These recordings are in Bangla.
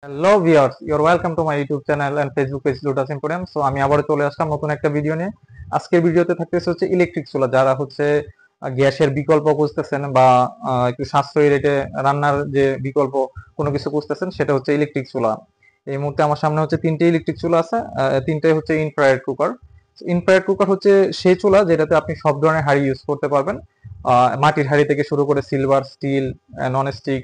Hello viewers, your welcome to my YouTube channel and Facebook page Lotus Emporium. So আমি আবারও চলে আসলাম নতুন একটা ভিডিও নিয়ে। আজকের ভিডিওতে থাকতেছে হচ্ছে ইলেকট্রিক চুলা। যারা হচ্ছে গ্যাসের বিকল্প খুঁজতেছেন বা একটু সাশ্রয়ী রেটে রান্নার যে বিকল্প কোনো কিছু খুঁজতেছেন, সেটা হচ্ছে ইলেকট্রিক চুলা। এই মুহূর্তে আমার সামনে হচ্ছে তিনটে ইলেকট্রিক চুলা আছে। তিনটে হচ্ছে ইনফ্রারেড কুকার। ইনফ্রারেড কুকার হচ্ছে সেই চুলা যেটাতে আপনি সব ধরনের হাঁড়ি ইউজ করতে পারবেন। মাটির হাঁড়ি থেকে শুরু করে সিলভার, স্টিল, নন স্টিক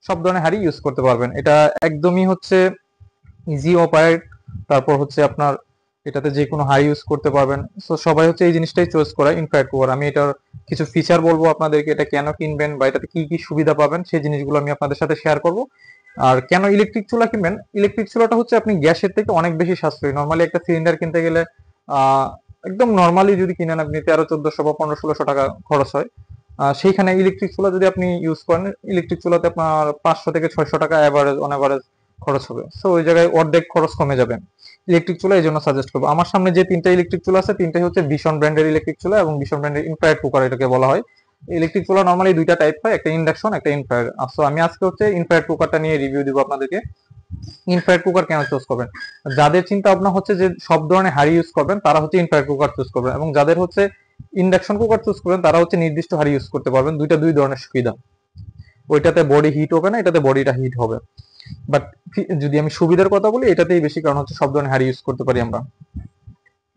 সব ধরনের হাঁড়ি ইউজ করতে পারবেন। এটা একদমই হচ্ছে ইজি অপারেট। তারপর হচ্ছে আপনার এটাতে যে কোনো হাই ইউজ করতে পারবেন। সো সবাই হচ্ছে এই জিনিসটাই চয়েস করে ইনফ্রারেড কুকার। আমি এটার কিছু ফিচার বলবো আপনাদেরকে, এটা কেন কিনবেন বা এটাতে কি কি সুবিধা পাবেন সেই জিনিসগুলো আমি আপনাদের সাথে শেয়ার করব। আর কেন ইলেকট্রিক চুলা কিনবেন, ইলেকট্রিক চুলাটা হচ্ছে আপনি গ্যাসের থেকে অনেক বেশি সাশ্রয়ী। নর্মালি একটা সিলিন্ডার কিনতে গেলে আহ একদম নর্মালি যদি কিনেন আপনি 1300-1400 বা 1500-1600 টাকা খরচ হয়। সেইখানে ইলেকট্রিক চুলা যদি আপনি ইউজ করেন, ইলেকট্রিক চুলাতে আপনার 500 থেকে 600 টাকা অ্যাভারেজ অন অ্যাভারেজ খরচ হবে। সো ওই জায়গায় অর্ধেক খরচ কমে যাবে। ইলেকট্রিক চুলা এই জন্য সাজেস্ট করবো। আমার সামনে যে তিনটা ইলেকট্রিক চুলা আছে, তিনটাই হচ্ছে ভীষণ ব্র্যান্ডের ইলেকট্রিক চুলা এবং ভীষণ ব্র্যান্ডের ইনফ্রারেড কুকার এটাকে বলা হয়। ইলেকট্রিক চুলা নর্মালি দুইটা টাইপ হয়, একটা ইন্ডাকশন, একটা ইনফ্রারেড। সো আমি আজকে হচ্ছে ইনফ্রারেড কুকারটা নিয়ে রিভিউ দিব আপনাদেরকে। ইনফ্রারেড কুকার কেন চুজ করবেন, যাদের চিন্তা ভাবনা হচ্ছে যে সব ধরনের হাঁড়ি ইউজ করবেন তারা হচ্ছে ইনফ্রারেড কুকার চুজ করবেন, এবং যাদের হচ্ছে ইন্ডাকশন কুকার চুজ করবেন তারা হচ্ছে নির্দিষ্ট হাঁড়ি ইউজ করতে পারবেন। দুইটা দুই ধরনের সুবিধা। ওইটাতে বডি হিট হবে না, এটাতে বডিটা হিট হবে। বাট যদি আমি সুবিধার কথা বলি, এটাতেই বেশি, কারণ হচ্ছে সব ধরনের হাঁড়ি ইউজ করতে পারি আমরা।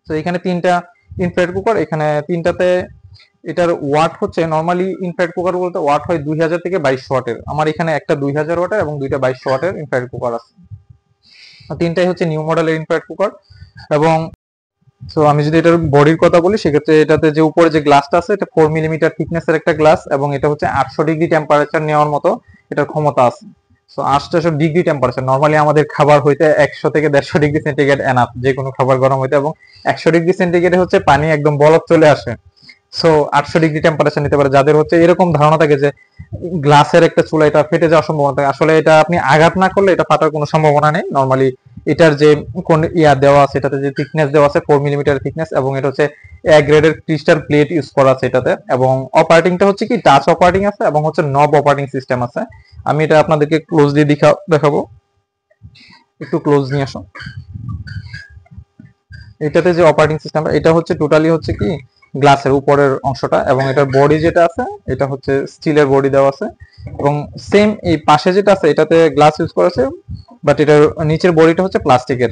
তো এখানে তিনটা ইনফ্রারেড কুকার, এখানে তিনটাতে এটার ওয়াট হচ্ছে নর্মালি ইনফ্রারেড কুকার বলতে ওয়াট হয় 2000 থেকে 2200 ওয়াটের। আমার এখানে একটা 2000 ওয়াটের এবং দুইটা 2200 ওয়াটের ইনফ্রারেড কুকার আছে। তিনটাই হচ্ছে নিউ মডেলের ইনফ্রারেড কুকার। এবং সো আমি যদি এটার বডির কথা বলি, সেক্ষেত্রে এটাতে যে উপরে যে গ্লাসটা আছে, এটা 4 মিলিমিটার থিকনেসের একটা গ্লাস, এবং এটা হচ্ছে 800 ডিগ্রি টেম্পারেচার নেওয়ার মতো এটার ক্ষমতা আছে। সো 800 ডিগ্রি টেম্পারেচার, নর্মালি আমাদের খাবার হইতে 100 থেকে 150 ডিগ্রি সেন্টিগ্রেড এনাফ, যে কোনো খাবার গরম হইতে। এবং 100 ডিগ্রি সেন্টিগ্রেডে হচ্ছে পানি একদম বলক চলে আসে। সো 800 ডিগ্রি টেম্পারেচার নিতে পারে। যাদের হচ্ছে এরকম ধারণা থাকে যে গ্লাসের একটা চুলা এটা ফেটে যাওয়ার সম্ভাবনা থাকে, আসলে এটা আপনি আঘাত না করলে এটা ফাটার কোনো সম্ভাবনা নেই। নর্মালি এটার যে কোন দেওয়া আছে, এটাতে যে থিকনেস দেওয়া আছে 4 মিলিমিটার থিকনেস, এবং এটা হচ্ছে এ গ্রেডের ক্রিস্টাল প্লেট ইউজ করা আছে এটাতে। এবং অপারেটিংটা হচ্ছে কি টাচ অপারেটিং আছে, এবং হচ্ছে নব অপারেটিং সিস্টেম আছে। আমি এটা আপনাদেরকে ক্লোজলি দেখাবো। একটু ক্লোজ নিয়ে আসো। এটাতে যে অপারেটিং সিস্টেমটা, এটা হচ্ছে টোটালি হচ্ছে কি গ্লাসের উপরের অংশটা, এবং এটার বডি যেটা আছে এটা হচ্ছে স্টিলের বডি দেওয়া আছে। এবং সেম এই পাশে যেটা আছে এটাতে গ্লাস ইউজ করেছে, বাট এটার নিচের বডিটা হচ্ছে প্লাস্টিকের।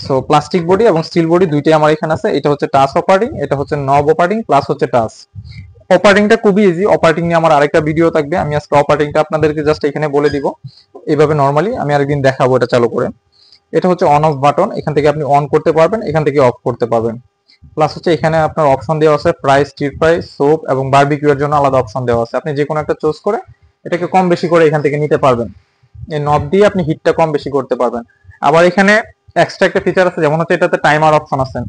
সো প্লাস্টিক বডি এবং স্টিল বডি দুইটাই আমার এখানে আছে। এটা হচ্ছে টাচ অপারেটিং, এটা হচ্ছে নব অপারেটিং প্লাস হচ্ছে টাচ অপারেটিংটা। খুবই ইজি। অপারেটিং নিয়ে আমার আরেকটা ভিডিও থাকবে, আমি আজকে অপারেটিংটা আপনাদেরকে জাস্ট এখানে বলে দিব। এইভাবে নর্মালি আমি আরেকদিন দেখাবো এটা চালু করে। এটা হচ্ছে অন অফ বাটন, এখান থেকে আপনি অন করতে পারবেন, এখান থেকে অফ করতে পারবেন। প্লাস হচ্ছে এখানে আপনার অপশন দেওয়া আছে ফ্রাই, স্টির ফ্রাই, সোপ এবং বারবিকিউ এর জন্য আলাদা অপশন দেওয়া আছে। আপনি যে কোনো একটা চুজ করে এটাকে কম বেশি করে এখান থেকে নিতে পারবেন। এই নব দিয়ে আপনি হিটটা কম বেশি করতে পারবেন। আবার এখানে এক্সট্রা একটা ফিচার আছে, যেমন হচ্ছে এটাতে টাইমার অপশন আছে।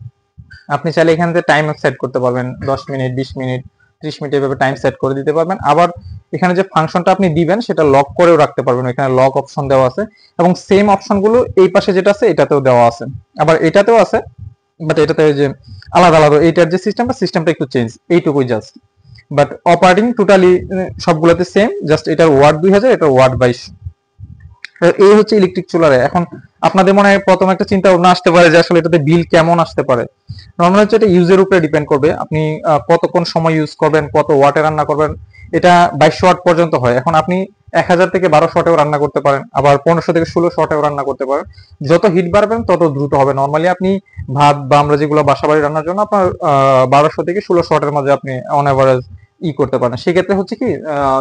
আপনি চাইলে এখান থেকে টাইম সেট করতে পারবেন, 10 মিনিট, 20 মিনিট, 30 মিনিট, এভাবে টাইম সেট করে দিতে পারবেন। আবার এখানে যে ফাংশনটা আপনি দিবেন সেটা লক করেও রাখতে পারবেন, এখানে লক অপশন দেওয়া আছে। এবং সেম অপশনগুলো এই পাশে যেটা আছে এটাতেও দেওয়া আছে, আবার এটাতেও আছে। বাট এটাতে যে আলাদা আলাদা, এইটার যে সিস্টেমটা একটু চেঞ্জ, এইটুকুই জাস্ট। বাট অপারেটিং টোটালি সবগুলোতে সেম, জাস্ট এটার ওয়াট 2000, এটার ওয়াট 2200। এই হচ্ছে ইলেকট্রিক চুলারে। এখন আপনাদের মনে প্রথম একটা চিন্তা ভাবনা আসতে পারে যে আসলে এটাতে বিল কেমন আসতে পারে। নর্মালি হচ্ছে এটা ইউজের উপরে ডিপেন্ড করবে, আপনি কতক্ষণ সময় ইউজ করবেন, কত ওয়াটে রান্না করবেন। এটা 2200 ওয়াট পর্যন্ত হয়। এখন আপনি 1000 থেকে 1200 ওয়াটেও রান্না করতে পারেন, আবার 1500 থেকে 1600 ওয়াটেও রান্না করতে পারেন। যত হিট বাড়বেন তত দ্রুত হবে। নর্মালি আপনি ভাত বা আমরা যেগুলো বাসা বাড়ি রান্নার জন্য আপনার 1200 থেকে 1600 ওয়াটের মাঝে আপনি অন এভারেজ করতে পারেন। সেক্ষেত্রে হচ্ছে কি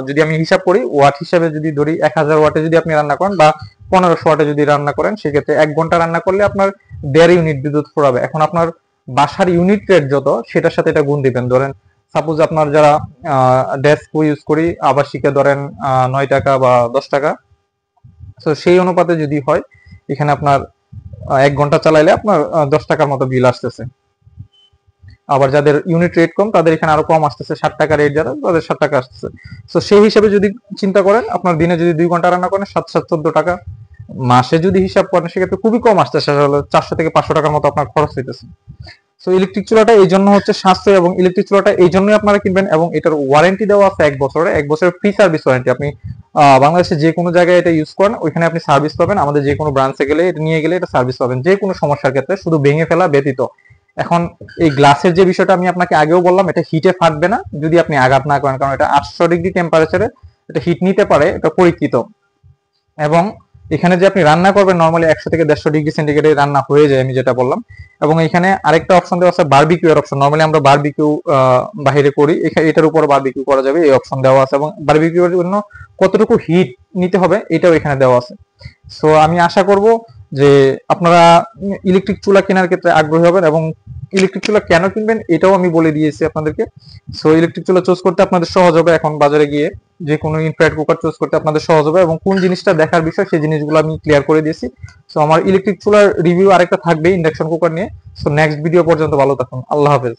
যদি আমি হিসাব করি ওয়াট হিসাবে যদি ধরি 1000 ওয়াটে যদি আপনি রান্না করেন বা 1500 ওয়াটে যদি রান্না করেন, সেক্ষেত্রে 1 ঘন্টা রান্না করলে আপনার 1.5 ইউনিট বিদ্যুৎ ফুরাবে। এখন আপনার বাসার ইউনিট রেট যত, সেটার সাথে এটা গুণ দিবেন। ধরেন সাপোজ আপনার যারা ডেস্ক ইউজ করি আবাসিকে ধরেন 9 টাকা বা 10 টাকা, তো সেই অনুপাতে যদি হয় এখানে আপনার 1 ঘন্টা চালাইলে আপনার 10 টাকার মতো বিল আসতেছে। আবার যাদের ইউনিট রেট কম তাদের এখানে আরো কম আসতেছে, 60 টাকা রেট যারা তাদের 60 টাকা আসতেছে। তো সেই হিসাবে যদি চিন্তা করেন, আপনার দিনে যদি 2 ঘন্টা রান্না করেন 7-7 14 টাকা, মাসে যদি হিসাব করেন সেক্ষেত্রে খুবই কম আসতেছে, 400 থেকে 500 টাকার মতো আপনার খরচ হইতেছে। সো ইলেকট্রিক চুলাটা এই জন্য হচ্ছে সাশ্রয়, এবং ইলেকট্রিক চুলাটা এই জন্যই আপনারা কিনবেন, এবং এটার ওয়ারেন্টি দেওয়া আছে 1 বছরের, 1 বছরের ফ্রি সার্ভিস ওয়ারেন্টি। আপনি বাংলাদেশে যে কোনো জায়গায় এটা ইউজ করেন ওইখানে আপনি সার্ভিস পাবেন, আমাদের যে কোনো ব্রাঞ্চে গেলে এটা নিয়ে গেলে এটা সার্ভিস পাবেন যে কোনো সমস্যার ক্ষেত্রে, শুধু ভেঙে ফেলা ব্যতীত। এখন এই গ্লাসের যে বিষয়টা আমি আপনাকে আগেও বললাম, এটা হিটে ফাটবে না যদি আপনি আঘাত না করেন, কারণ এটা 800 ডিগ্রি টেম্পারেচারে এটা হিট নিতে পারে, এটা পরীক্ষিত। এবং এখানে যে আপনি রান্না করবেন নরমালি 100 থেকে 150 ডিগ্রি সেন্টিগ্রেডে রান্না হয়ে যায়, আমি যেটা বললাম। এবং এখানে আরেকটা অপশন দেওয়া আছে বারবিকিউ এর অপশন। নরমালি আমরা বারবিকিউ বাহিরে করি, এটার উপর বারবিকিউ করা যাবে, এই অপশন দেওয়া আছে। এবং বারবিকিউ এর জন্য কতটুকু হিট নিতে হবে এটাও এখানে দেওয়া আছে। সো আমি আশা করব যে আপনারা ইলেকট্রিক চুলা কেনার ক্ষেত্রে আগ্রহী হবেন, এবং ইলেকট্রিক চুলা কেন কিনবেন এটাও আমি বলে দিয়েছি আপনাদেরকে। সো ইলেকট্রিক চুলা চুজ করতে আপনাদের সহজ হবে, এখন বাজারে গিয়ে যে কোনো ইনফ্রারেড কুকার চুজ করতে আপনাদের সহজ হবে, এবং কোন জিনিসটা দেখার বিষয় সেই জিনিসগুলো আমি ক্লিয়ার করে দিয়েছি। সো আমার ইলেকট্রিক চুলার রিভিউ আরেকটা থাকবে ইন্ডাকশন কুকার নিয়ে। সো নেক্সট ভিডিও পর্যন্ত ভালো থাকুন, আল্লাহ হাফেজ।